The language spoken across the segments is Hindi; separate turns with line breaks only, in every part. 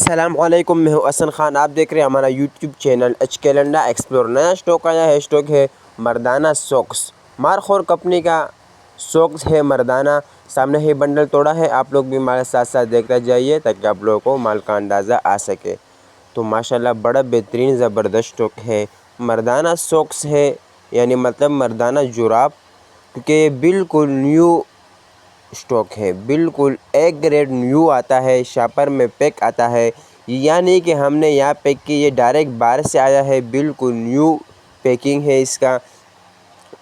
अस्सलामुअलैकुम, मैं हूं हसन खान। आप देख रहे हैं हमारा YouTube channel H calendar explore. नया स्टॉक आया है, स्टॉक है मर्दाना सॉक्स। मारखोर कंपनी का सॉक्स है मर्दाना। सामने ही बंडल तोड़ा है, आप लोग भी हमारे साथ साथ देखते जाइए ताकि आप लोगों को माल का अंदाज़ा आ सके। तो माशाल्लाह बड़ा बेहतरीन ज़बरदस्त स्टॉक है, मर्दाना सॉक्स है, यानी मतलब मर्दाना जुराब, क्योंकि बिल्कुल न्यू स्टॉक है, बिल्कुल एक ग्रेड न्यू आता है, शापर में पैक आता है। यानी कि हमने यहाँ पैक की, ये डायरेक्ट बाहर से आया है, बिल्कुल न्यू पैकिंग है इसका।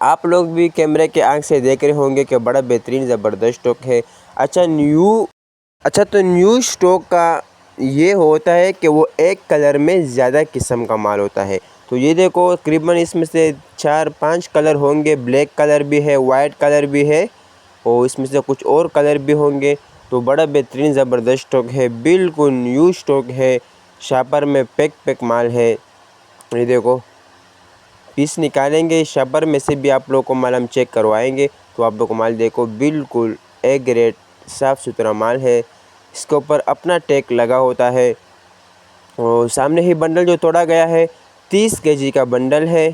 आप लोग भी कैमरे के आंख से देख रहे होंगे कि बड़ा बेहतरीन ज़बरदस्त स्टॉक है। तो न्यू स्टॉक का ये होता है कि वो एक कलर में ज़्यादा किस्म का माल होता है। तो ये देखो तकरीबन इसमें से 4-5 कलर होंगे, ब्लैक कलर भी है, वाइट कलर भी है और इसमें से कुछ और कलर भी होंगे। तो बड़ा बेहतरीन ज़बरदस्त स्टॉक है, बिल्कुल न्यू स्टॉक है, शापर में पैक माल है। ये देखो पीस निकालेंगे, शापर में से भी आप लोगों को माल हम चेक करवाएंगे। तो आप लोग को माल देखो, बिल्कुल ए ग्रेड साफ़ सुथरा माल है। इसके ऊपर अपना टैग लगा होता है। और सामने ही बंडल जो तोड़ा गया है 30 केजी का बंडल है,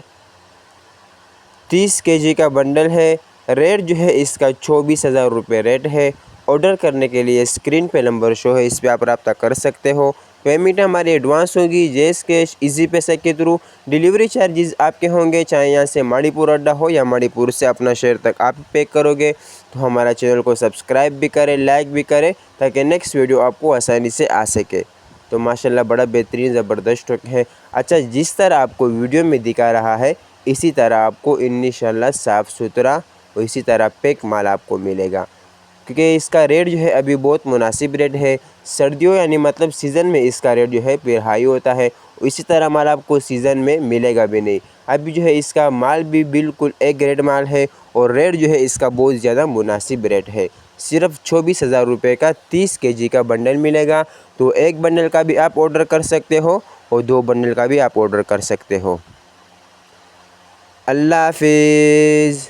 30 केजी का बंडल है। रेट जो है इसका 24,000 रुपये रेट है। ऑर्डर करने के लिए स्क्रीन पे नंबर शो है, इस पर आप रब्ता कर सकते हो। पेमेंट हमारी एडवांस होगी, जैस कैश, इजी पैसे के थ्रू। डिलीवरी चार्जेस आपके होंगे, चाहे यहाँ से माड़ीपुर अड्डा हो या माड़ीपुर से अपना शहर तक आप पे करोगे। तो हमारा चैनल को सब्सक्राइब भी करें, लाइक भी करें, ताकि नेक्स्ट वीडियो आपको आसानी से आ सके। तो माशाल्लाह बड़ा बेहतरीन ज़बरदस्त स्टॉक है। अच्छा, जिस तरह आपको वीडियो में दिखा रहा है इसी तरह आपको इंशाल्लाह साफ़ सुथरा और इसी तरह पैक माल आपको मिलेगा, क्योंकि इसका रेट जो है अभी बहुत मुनासिब रेट है। सर्दियों यानी मतलब सीज़न में इसका रेट जो है फिर हाई होता है, इसी तरह माल आपको सीज़न में मिलेगा भी नहीं। अभी जो है इसका माल भी बिल्कुल एक ग्रेड माल है और रेट जो है इसका बहुत ज़्यादा मुनासिब रेट है। सिर्फ 24,000 रुपये का 30 केजी का बंडल मिलेगा। तो एक बंडल का भी आप ऑर्डर कर सकते हो और 2 बंडल का भी आप ऑर्डर कर सकते हो। अल्लाह हाफिज़।